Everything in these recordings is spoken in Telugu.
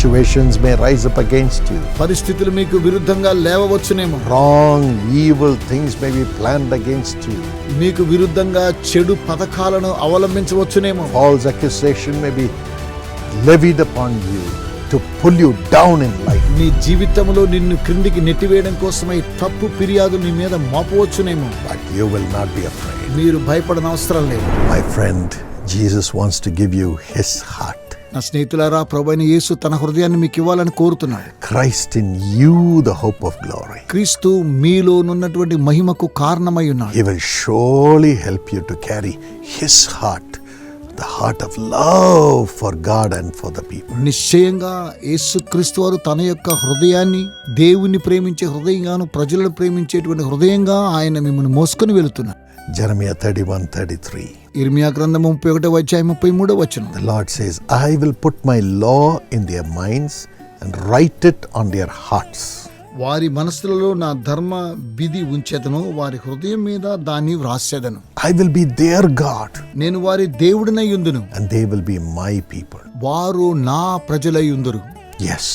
Situations may rise up against you. పరిస్థితులు మీకు విరుద్ధంగా లేవవచ్చునేమో. Wrong, evil things may be planned against you. మీకు విరుద్ధంగా చెడు పథకాలను అవలంబించవచ్చునేమో. False accusation may be levied upon you to pull you down in life. నీ జీవితంలో నిన్ను క్రిందికి నెట్టివేయడం కోసమై తప్పు ఫిర్యాదులు నీ మీద మోపవచ్చునేమో. But you will not be afraid. మీరు భయపడనవసరం లేదు. My friend, Jesus wants to give you his heart. నా స్నేహితులారా, ప్రభువైన యేసు తన హృదయాన్ని మీకు ఇవ్వాలని కోరుతున్నాడు. Christ in you, the hope of glory. క్రీస్తు మీలోనున్నటువంటి మహిమకు కారణమై ఉన్నాడు. He will surely help you to carry his heart, the heart of love for God and for the people. నిశ్చయంగా యేసుక్రీస్తు వారు తన యొక్క హృదయాన్ని దేవుని ప్రేమించే హృదయంగాను ప్రజలను ప్రేమించేటువంటి హృదయంగా ఆయన మిమ్మల్ని మోసుకొని వెళుతున్నారు. Jeremiah 31:33. ఇర్మియా గ్రంథం 31:33. The Lord says, I will put my law in their minds and write it on their hearts. వారి మనసులలో నా ధర్మ విధి ఉంచెదను, వారి హృదయం మీద దాన్ని వ్రాసేదను. I will be their God. నేను వారి దేవుడినై యుందును, And they will be my people. వారు నా ప్రజలై యుందురు. Yes,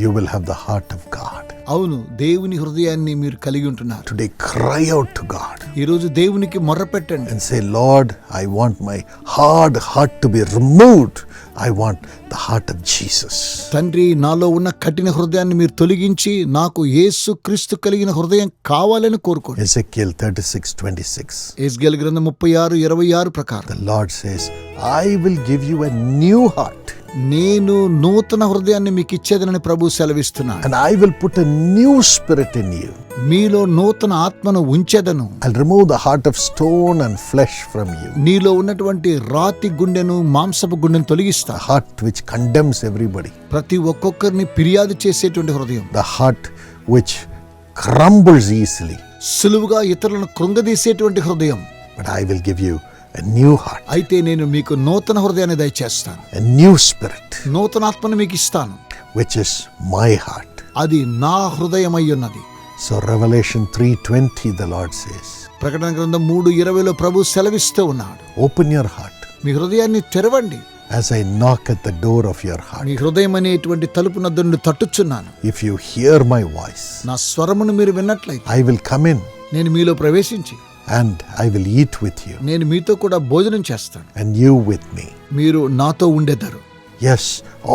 you will have the heart of God. అవును, దేవుని హృదయాన్ని మీరు కలిగి ఉంటున్నారు. Today cry out to God ఈరోజు దేవునికి మొర్రపెట్టండి. and say, Lord, I want my hard heart to be removed. I want the heart of Jesus. తండ్రి, నాలో ఉన్న కఠిన హృదయాన్ని మీరు తొలగించి నాకు యేసు క్రీస్తు కలిగిన హృదయం కావాలని కోరుకోండి. Ezekiel 36:26. యెజ్కేలు గ్రంథం 36:26 ప్రకారం The Lord says, I will give you a new heart. నేను నూతన హృదయాన్ని మీకు ఇచ్చేదనని ప్రభు సెలవిస్తున్నాడు. And I will put a new spirit in you. మీలో నూతన ఆత్మను ఉంచెదను. I'll remove the heart of stone and flesh from you. నీలో ఉన్నటువంటి రాతి గుండెను మాంసపు గుండెను తొలగిస్తా. The heart which condemns everybody. ప్రతి ఒక్కొక్కరిని ఫిర్యాదు చేసేటువంటి హృదయం. The heart which crumbles easily. సులువుగా ఇతరులను కృంగదీసేటువంటి హృదయం. But I will give you a new heart. అయితే నేను మీకు నూతన హృదయాన్ని దయచేస్తాను. A new spirit. నూతన ఆత్మను మీకు ఇస్తాను, which is my heart. అది నా హృదయమై ఉన్నది. So Revelation 3:20, the Lord says, ప్రకటన గ్రంథం 3:20 ప్రభు సెలవిస్తూ ఉన్నాడు. open your heart మీ హృదయాన్ని తెరవండి. as I knock at the door of your heart. మీ హృదయం అనేటువంటి తలుపు నద్ద నుండి తట్టుచున్నాను. If you hear my voice, నా స్వరమును మీరు విన్నట్లయితే I will come in నేను మీలో ప్రవేశించి and I will eat with you నేను మీతో కూడా భోజనం చేస్తాను, and you with me. మీరు నాతో ఉండెదరు. Yes,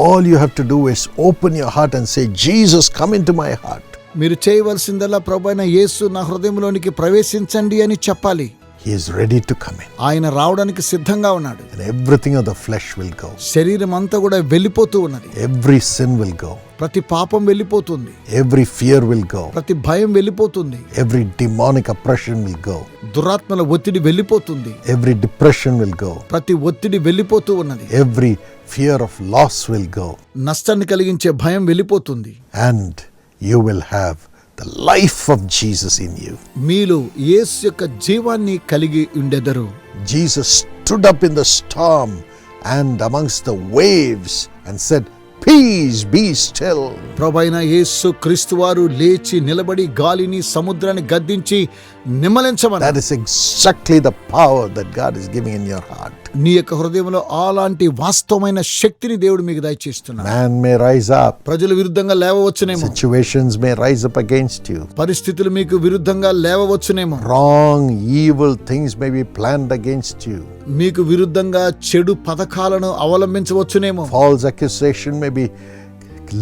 all you have to do is open your heart and say, Jesus, come into my heart. మీరు చేయవలసిందల్లా ప్రభువైన యేసు నా హృదయంలోనికి ప్రవేశించండి అని చెప్పాలి. He is ready to come in. ఆయన రావడానికి సిద్ధంగా ఉన్నాడు. And everything of the flesh will go. శరీరం అంతా కూడా వెళ్ళిపోతూ ఉన్నది. Every sin will go. ప్రతి పాపం వెళ్ళిపోతుంది. Every fear will go. ప్రతి భయం వెళ్ళిపోతుంది. Every demonic oppression will go. దురాత్మల ఒత్తిడి వెళ్ళిపోతుంది. Every depression will go. ప్రతి ఒత్తిడి వెళ్ళిపోతూ ఉన్నది. Every fear of loss will go. నష్టాన్ని కలిగించే భయం వెళ్ళిపోతుంది. And you will have the life of Jesus in you. మీలో యేసు యొక్క జీవాన్ని కలిగి ఉండెదరు. Jesus stood up in the storm and amongst the waves and said, Peace, be still. ప్రభువైన యేసు క్రీస్తు వారు లేచి నిలబడి గాలిని సముద్రాన్ని గద్దించి నిమ్మలించమన్నారు. That is exactly the power that God is giving in your heart. నీ యొక్క హృదయంలో అలాంటి వాస్తవమైన శక్తిని దేవుడు మీకు దయచేస్తున్నాడు. Man may rise up. ప్రజలు విరుద్ధంగా లేవవచ్చునేమో. Situations may rise up against you. పరిస్థితులు మీకు విరుద్ధంగా లేవవచ్చునేమో. Wrong, evil things may be planned against you. మీకు విరుద్ధంగా చెడు పథకాలను అవలంబించవచ్చునేమో. False accusation may be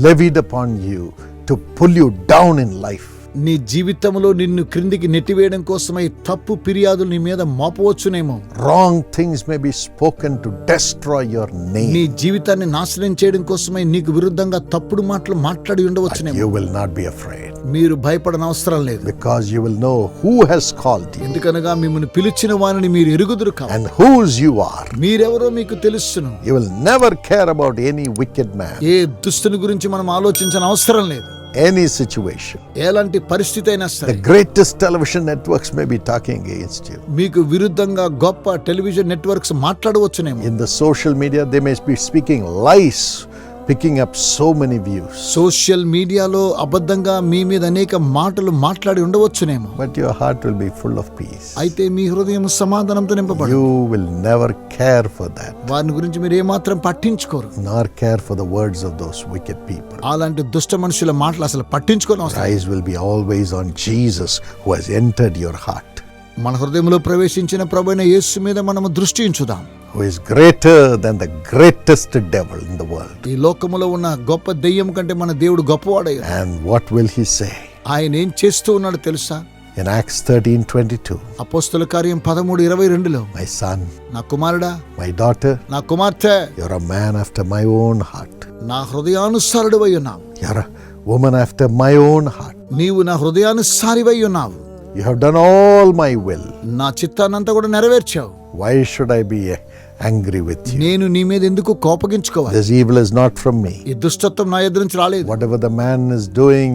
levied upon you to pull you down in life. నీ జీవితంలో నిన్ను క్రిందికి నెట్టివేయడం కోసమై తప్పు ఫిర్యాదులు నీ మీద మోపవచ్చునేమో. Wrong things may be spoken to destroy your నీ name. జీవితాన్ని నాశనం చేయడం కోసమై నీకు విరుద్ధంగా తప్పుడు మాటలు మాట్లాడి ఉండవచ్చునేమో. You will not be afraid, మీరు భయపడనవసరం లేదు. because you will know who has called you ఎందుకనగా మిమ్మల్ని పిలిచిన వారిని మీరు ఎరుగుదురు కావు. and whose you are. మీరెవరో మీకు తెలుసును. You will never care about any wicked man, ఏ దుష్టుని గురించి మనం ఆలోచించిన అవసరం లేదు. any situation. ఎలాంటి పరిస్థితి అయినా The సరే greatest television networks may be talking against you. మీకు విరుద్ధంగా గొప్ప టెలివిజన్ నెట్వర్క్స్ మాట్లాడవచ్చునేమో. In the social media, they may be speaking lies picking up so many views. Social మీడియాలో అబద్ధంగా మీ మీద అనేక మాటలు మాట్లాడి ఉండవచ్చునేమో. But your heart will be full of peace. అయితే మీ హృదయం సమాధానంతో నింపబడు. You will never care for that. వారిని గురించి మీరు ఏమాత్రం పట్టించుకోరు. Nor care for the words of those wicked people. అలాంటి దుష్ట మనుషుల మాటలు అసలు పట్టించుకోని అవసరం. Your eyes will be always on Jesus who has entered your heart. మన హృదయంలో ప్రవేశించిన ప్రభువైన యేసు మీద మనము దృష్టి ఉంచుదాం. Who is greater than the greatest devil in the world. ఈ లోకములో ఉన్న గొప్ప దెయ్యం కంటే మన దేవుడు గొప్పవాడయ్యాడు. And what will he say? ఆయన ఏం చేస్తూ ఉన్నాడు తెలుసా? In Acts 13:22. అపోస్తల కార్యం 13:22లో, My son, నా కుమారుడా, my daughter, నా కుమార్తె, you're a man after my own heart. నా హృదయానుసారుడివై ఉన్నావు. You're a woman after my own heart. నీవు నా హృదయానుసారివై ఉన్నావు. You have done all my will. నా చిత్తానంతా కూడా నెరవేర్చావు. Why should I be angry with you? నేను నీ మీద ఎందుకు కోపగించుకోవాలి? This evil is not from me. ఈ దుష్టత్వం నా ఎదురు నుంచి రాలేదు. Whatever the man is doing,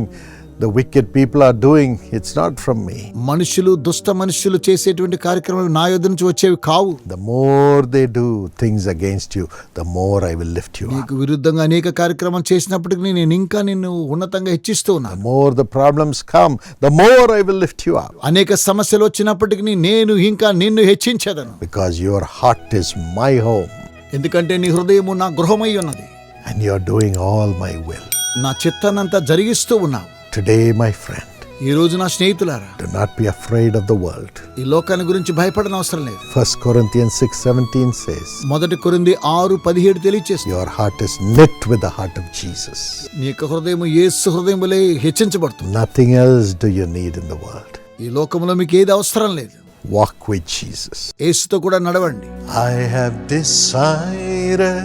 the wicked people are doing, it's not from me. మనుషులు, దుష్ట మనుషులు చేసేటువంటి కార్యక్రమాలు నా ఎదురు నుంచి వచ్చేవి కావు. The more they do things against you, the more I will lift you up. నీకు విరుద్ధంగా అనేక కార్యక్రమాలు చేసినప్పటికీ నేను ఇంకా నిన్ను ఉన్నతంగా హెచ్చిస్తూ ఉన్నాను. The more the problems come, the more I will lift you up. అనేక సమస్యలు వచ్చినప్పటికీ నేను ఇంకా నిన్ను హెచ్చించేదను. Because your heart is my home. ఎందుకంటే నీ హృదయము నా గృహమై ఉన్నది. And you are doing all my will. నా చిత్తానంతా జరిగిస్తూ ఉన్నావు. Today, my friend, ఈ రోజు నా స్నేహితులారా, do not be afraid of the world. ఈ లోకాన్ని గురించి భయపడన అవసరం లేదు. 1 Corinthians 6:17 says, 1 కొరింథీ 6:17 తెలియజేస్తుంది. your heart is knit with the heart of Jesus. నీ యొక్క హృదయం యేసు హృదయం వలె హెచ్చించబడుతుంది. Nothing else do you need in the world. ఈ లోకంలో మీకు ఏది అవసరం లేదు. Walk with Jesus. యేసుతో కూడా నడవండి. I have decided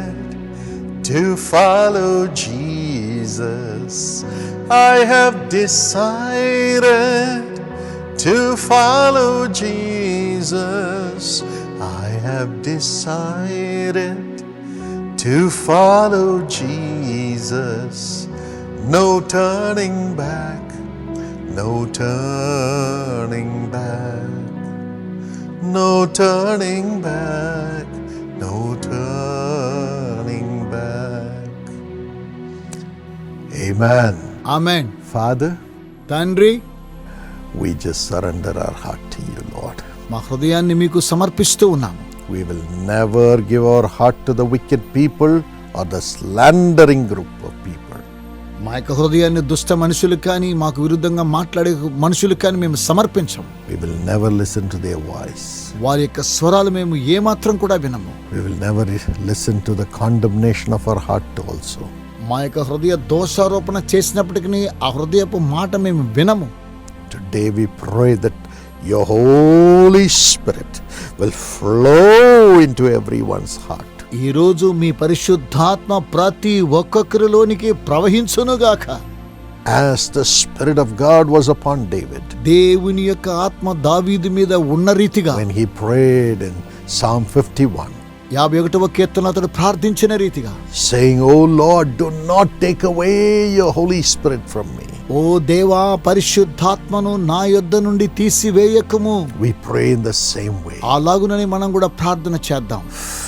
to follow Jesus. I have decided to follow Jesus. I have decided to follow Jesus. No turning back, no turning back, no turning back, no turning back. Amen. Amen. Father, తండ్రి, we just surrender our heart to you, Lord. మా హృదయాన్ని మీకు సమర్పిస్తూ ఉన్నాము. We will never give our heart to the wicked people or the slandering group of people. మా యొక్క హృదయాన్ని దుష్ట మనుషులకు కానీ మాకు విరుద్ధంగా మాట్లాడే మనుషులకు కానీ మేము సమర్పించము. We will never listen to their voice. వారి యొక్క స్వరాలు మేము ఏమాత్రం కూడా వినము. We will never listen to the condemnation of our heart also. మా యొక్క హృదయ దోషారోపణ చేసినప్పటికీ ఆ హృదయపు మాట మేము వినము. Today we pray that your Holy Spirit will flow into everyone's heart. ఈ రోజు మీ పరిశుద్ధాత్మ ప్రతి ఒక్కొక్కరిలోనికి ప్రవహించునుగాక. As the Spirit of God was upon David దేవుని యొక్క ఆత్మ దావీదు మీద ఉన్న రీతిగా when he prayed in Psalm 51, 51వ కీర్తన అతడు ప్రార్థించిన రీతిగా, saying, "O Lord, do not take away your Holy Spirit from me." ఓ దేవా, పరిశుద్ధాత్మను నా యొద్ద నుండి తీసివేయకము. We pray in the same way. అలాగునని మనం కూడా ప్రార్థన చేద్దాం.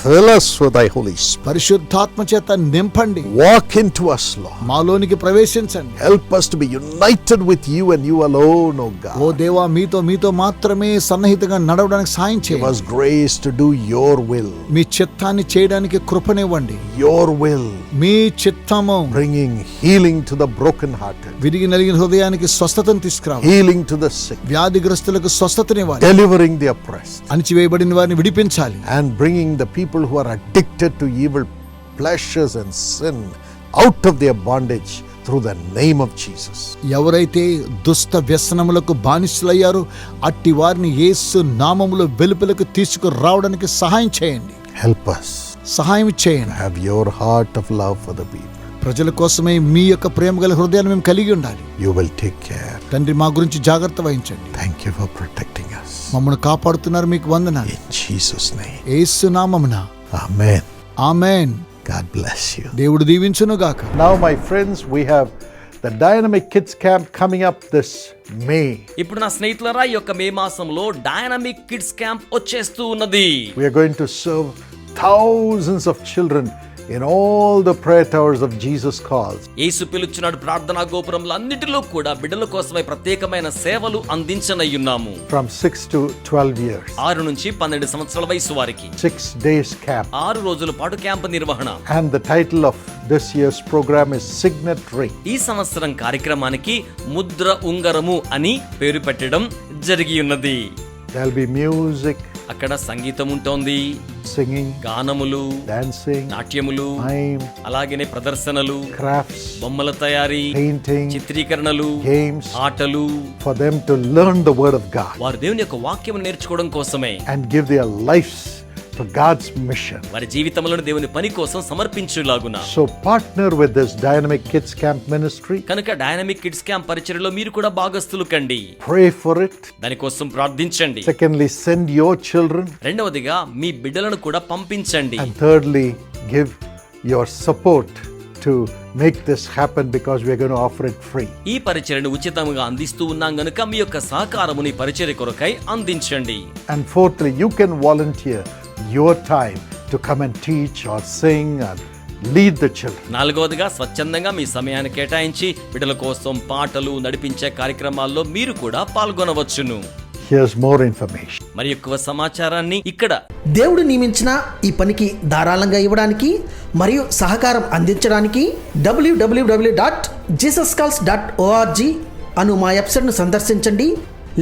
Fill us with thy Holy Spirit. పరిశుద్ధాత్మ చేత నింపండి. Walk into us, Lord. మాలోనికి ప్రవేశించండి. Help us to be united with you and you alone, O God. ఓ దేవా, మీతో మాత్రమే సన్నిహితంగా నడవడానికి సాయం Give చేయండి. us grace to do your will. మీ చిత్తాన్ని చేయడానికి కృపనివ్వండి. Your will. మీ చిత్తము Bringing healing to the brokenhearted. విరిగి నలిగిన హృదయానికి స్వస్థతను తీసుకురావాలి. Healing to the sick. వ్యాధిగ్రస్తులకు స్వస్థతనివ్వాలి. Delivering the oppressed. అణిచివేయబడిన వారిని విడిపించాలి. And bringing the people who are addicted to evil pleasures and sin out of their bondage through the name of Jesus. ఎవరైతే దుష్ట వ్యసనములకు బానిసలయ్యారో అట్టి వారిని యేసు నామములో వెలుపలకు తీసుకురావడానికి సహాయం చేయండి. Help us సహాయం చేయండి. have your heart of love for the people. ప్రజల కోసమే మీ యొక్క ప్రేమ గల హృదయాన్ని మేము కలిగి ఉండాలి. You will take care. తండ్రి, మా గురించి జాగ్రత్త వహించండి. Thank you for protecting us. మమ్మల్ని కాపాడుతున్నారు, మీకు వందనాలు. In Jesus' name. యేసు నామమున Amen. Amen. God bless you. దేవుడు దీవించును గాక. Now, my friends, we have the Dynamic Kids Camp coming up this May. ఇప్పుడు నా స్నేహితులారా, ఈ యొక్క మే మాసంలో డైనమిక్ కిడ్స్ క్యాంప్ వచ్చేస్తూ ఉన్నది. We are going to serve thousands of children in all the prayer towers of Jesus calls. యేసు పిలుచున్నాడు ప్రార్థనా గోపురంలో అన్నిటిలో కూడా బిడ్డల కోసమై ప్రత్యేకమైన సేవలు అందించనయ్యున్నాము. From 6 to 12 years. 6 నుంచి 12 సంవత్సరాల వయసు వారికి 6 days camp. 6 రోజుల పాటు క్యాంపు నిర్వహణ. And the title of this year's program is Signet Ring. ఈ సంవత్సరం కార్యక్రమానికి ముద్ర ఉంగరము అని పేరు పెట్టడం జరిగి ఉన్నది. There'll be music, అక్కడ సంగీతం ఉంటుంది, singing, గానములు, dancing, నాట్యములు, mime, అలాగనే ప్రదర్శనలు, crafts, బొమ్మల తయారీ, painting, చిత్రీకరణలు, games, ఆటలు, for them to learn the word of God వారు దేవుని యొక్క వాక్యం నేర్చుకోవడం కోసమే, and give their lives to God's mission. వారి జీవితంలో దేవుని పని కోసం సమర్పించులాగున. So partner with this Dynamic Kids Camp ministry. కనుక డైనమిక్ కిడ్స్ క్యాంప్ పరిచర్యలో మీరు కూడా భాగస్తులు కండి. Pray for it. దానికోసం ప్రార్థించండి. Secondly, send your children. రెండవదిగా మీ బిడ్డలను కూడా పంపించండి. And thirdly, give your support to make this happen because we are going to offer it free. ఈ పరిచర్యను ఉచితంగా అందిస్తూ ఉన్నాం గనుక మీ యొక్క సహకారముని పరిచర్య కొరకై అందించండి. And fourthly, you can volunteer your time to come and teach or sing and lead the children. నాలుగవదిగా స్వచ్ఛందంగా మీ సమయాన్ని కేటాయించి బిడ్డల కోసం పాటలు నడిపించే కార్యక్రమాల్లో మీరు కూడా పాల్గొనవచ్చును. Here's more information. మరి ఎక్కువ సమాచారాన్ని ఇక్కడ దేవుడు నియమించిన ఈ పనికి ధారాళంగా ఇవ్వడానికి మరియు సహకారం అందించడానికి www.jesuscalls.org అను మా వెబ్సైట్ను సందర్శించండి,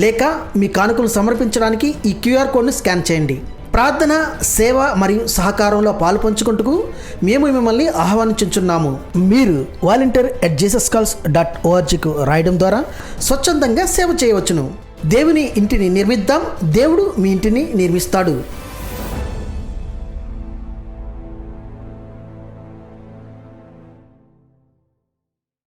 లేక మీ కానుకలు సమర్పించడానికి ఈ క్యూఆర్ కోడ్ను స్కాన్ చేయండి. ప్రార్థన, సేవ మరియు సహకారంలో పాలుపంచుకుంటూ మేము మిమ్మల్ని ఆహ్వానించుచున్నాము. మీరు volunteer@jesuscalls.orgకు రాయడం ద్వారా స్వచ్ఛందంగా సేవ చేయవచ్చును. దేవుని ఇంటిని నిర్మిద్దాం, దేవుడు మీ ఇంటిని నిర్మిస్తాడు.